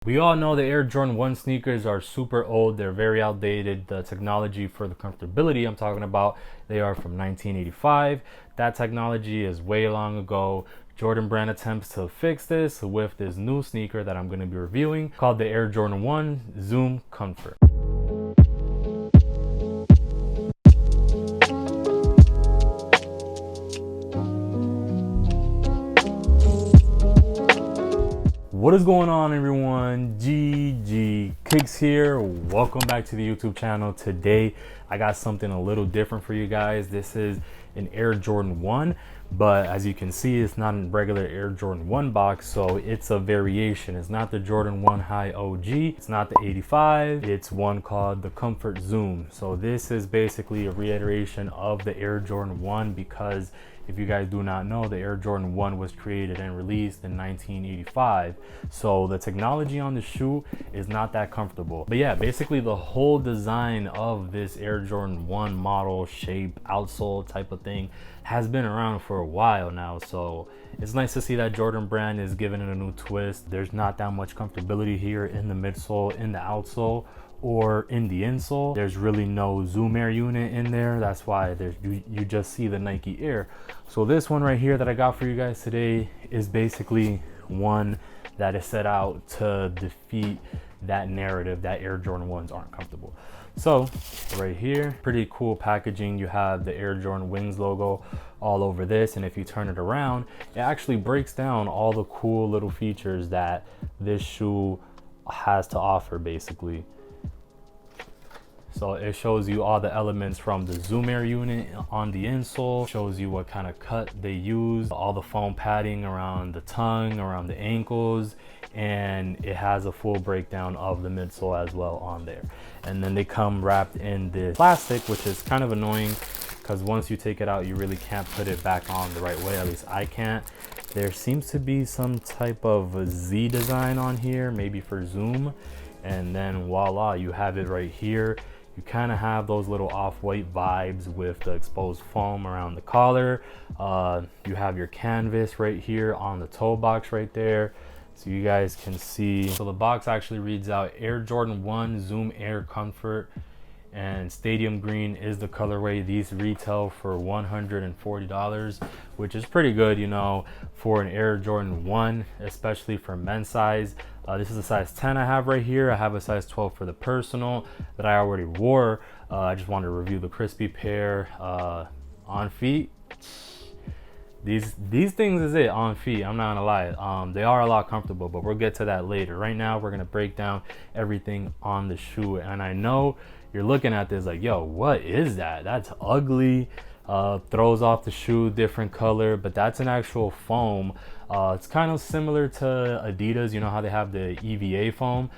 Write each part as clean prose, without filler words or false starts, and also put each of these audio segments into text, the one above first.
We all know the Air Jordan 1 sneakers are super old. They're very outdated. The technology for the comfortability I'm talking about, they are from 1985. That technology is way long ago. Jordan brand attempts to fix this with this new sneaker that I'm going to be reviewing called the Air Jordan 1 Zoom Comfort. What is going on, everyone? ggkickzz here. Welcome back to the YouTube channel. Today I got something a little different for you guys. This is an Air Jordan 1, but as you can see, it's not a regular Air Jordan 1 box, so it's a variation. It's not the Jordan 1 High OG, it's not the 85, it's one called the Comfort Zoom. So this is basically a reiteration of the Air Jordan 1, because if you guys do not know, the Air Jordan 1 was created and released in 1985. So the technology on the shoe is not that comfortable. But yeah, basically the whole design of this Air Jordan 1 model, shape, outsole type of thing has been around for a while now. So it's nice to see that Jordan brand is giving it a new twist. There's not that much comfortability here in the midsole, in the outsole, or in the insole. There's really no Zoom Air unit in there. That's why you just see the Nike Air. So this one right here that I got for you guys today is basically one that is set out to defeat that narrative that Air Jordan 1s aren't comfortable. So right here, pretty cool packaging. You have the Air Jordan Wings logo all over this, and if you turn it around, it actually breaks down all the cool little features that this shoe has to offer basically. So it shows you all the elements from the Zoom Air unit on the insole, shows you what kind of cut they use, all the foam padding around the tongue, around the ankles, and it has a full breakdown of the midsole as well on there. And then they come wrapped in this plastic, which is kind of annoying because once you take it out, you really can't put it back on the right way. At least I can't. There seems to be some type of a Z design on here, maybe for Zoom. And then voila, you have it right here. You kind of have those little off-white vibes with the exposed foam around the collar. You have your canvas right here on the toe box right there, so you guys can see. So the box actually reads out Air Jordan 1 Zoom Air Comfort, and Stadium Green is the colorway. These retail for $140, which is pretty good, you know, for an Air Jordan 1, especially for men's size. This is a size 10 I have right here. I have a size 12 for the personal that I already wore. I just wanted to review the crispy pair on feet. These things is it on feet. I'm not gonna lie. They are a lot comfortable, but we'll get to that later. Right now, we're gonna break down everything on the shoe. And I know you're looking at this like, yo, what is that? That's ugly. Throws off the shoe, different color, but that's an actual foam. It's kind of similar to Adidas. You know how they have the EVA foam?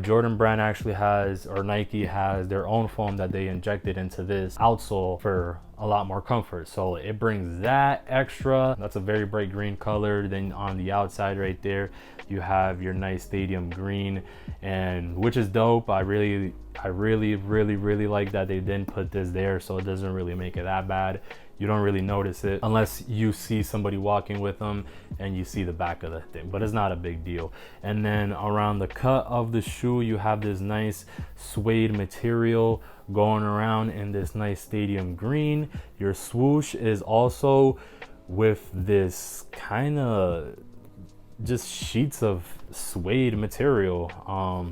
Jordan brand actually has, or Nike has, their own foam that they injected into this outsole for a lot more comfort. So it brings that extra. That's a very bright green color. Then on the outside right there, you have your nice stadium green, and which is dope. I really like that they didn't put this there, so it doesn't really make it that bad. You don't really notice it unless you see somebody walking with them and you see the back of the thing, but it's not a big deal. And then around the cut of the shoe, you have this nice suede material going around in this nice stadium green. Your swoosh is also with this kind of just sheets of suede material.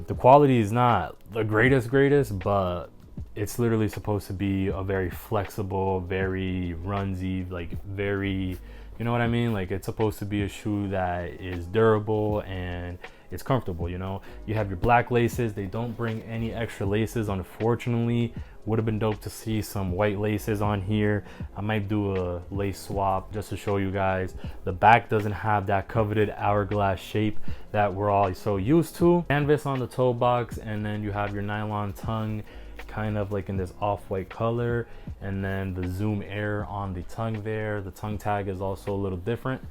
The quality is not the greatest, but it's literally supposed to be a very flexible, very runsy, like very, you know what I mean? Like it's supposed to be a shoe that is durable and it's comfortable, you know? You have your black laces. They don't bring any extra laces, unfortunately. Would have been dope to see some white laces on here. I might do a lace swap just to show you guys. The back doesn't have that coveted hourglass shape that we're all so used to. Canvas on the toe box, and then you have your nylon tongue kind of like in this off-white color, and then the Zoom Air on the tongue there. The tongue tag is also a little different.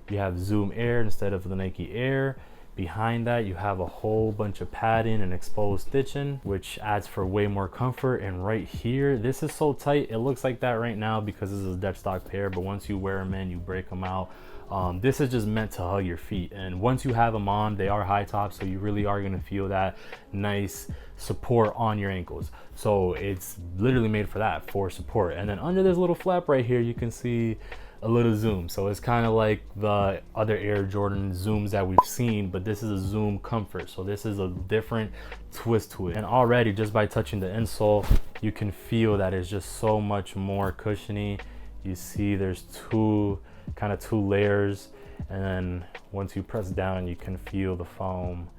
You have Zoom Air instead of the Nike Air. Behind that, you have a whole bunch of padding and exposed stitching, which adds for way more comfort. And right here, this is so tight. It looks like that right now because this is a dead stock pair, but once you wear them in, you break them out. This is just meant to hug your feet, and once you have them on, they are high tops, so you really are going to feel that nice support on your ankles. So it's literally made for that, for support. And then under this little flap right here, you can see a little zoom. So it's kind of like the other Air Jordan zooms that we've seen, but this is a zoom comfort. So this is a different twist to it. And already just by touching the insole, you can feel that it's just so much more cushiony. You see there's two layers, and then once you press down, you can feel the foam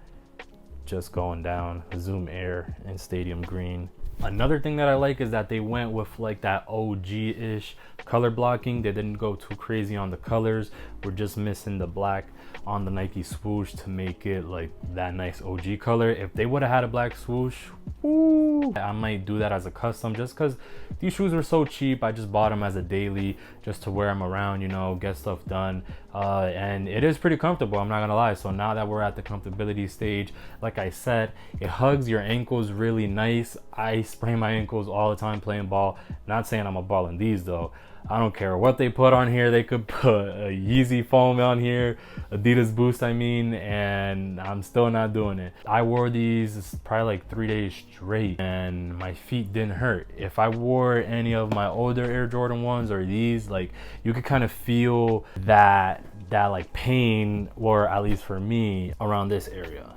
just going down. Zoom Air in stadium green. Another thing that I like is that they went with like that OG-ish color blocking. They didn't go too crazy on the colors. We're just missing the black on the Nike swoosh to make it like that nice OG color. If they would have had a black swoosh, woo, I might do that as a custom, just because these shoes were so cheap. I just bought them as a daily just to wear them around, you know, get stuff done. And it is pretty comfortable, I'm not gonna lie. So now that we're at the comfortability stage, like I said, it hugs your ankles really nice. I sprain my ankles all the time playing ball. Not saying I'm a ball in these though. I don't care what they put on here. They could put a Yeezy foam on here, Adidas Boost I mean, and I'm still not doing it. I wore these probably like 3 days straight and my feet didn't hurt. If I wore any of my older Air Jordan 1s or these, like you could kind of feel that like pain, or at least for me, around this area.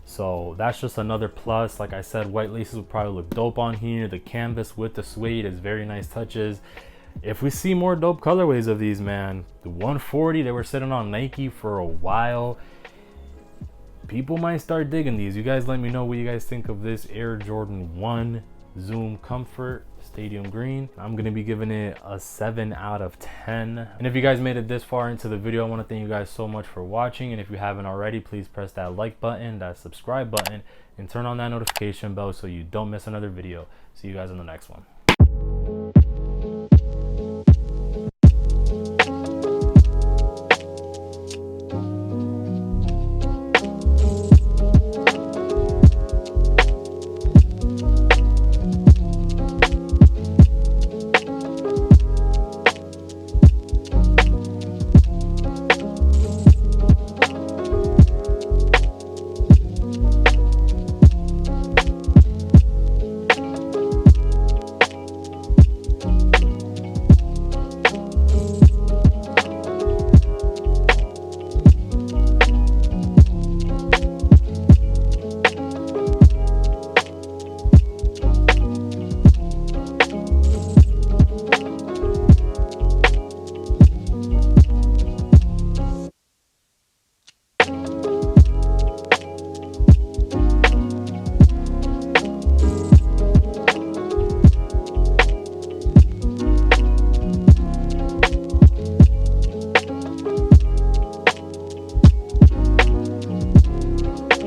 So that's just another plus. Like I said, white laces would probably look dope on here. The canvas with the suede is very nice touches. If we see more dope colorways of these, man, the 140, they were sitting on Nike for a while. People might start digging these. You guys let me know what you guys think of this Air Jordan 1 Zoom Comfort Stadium Green. I'm gonna be giving it a 7 out of 10. And if you guys made it this far into the video, I want to thank you guys so much for watching. And if you haven't already, please press that like button, that subscribe button, and turn on that notification bell so you don't miss another video. See you guys in the next one.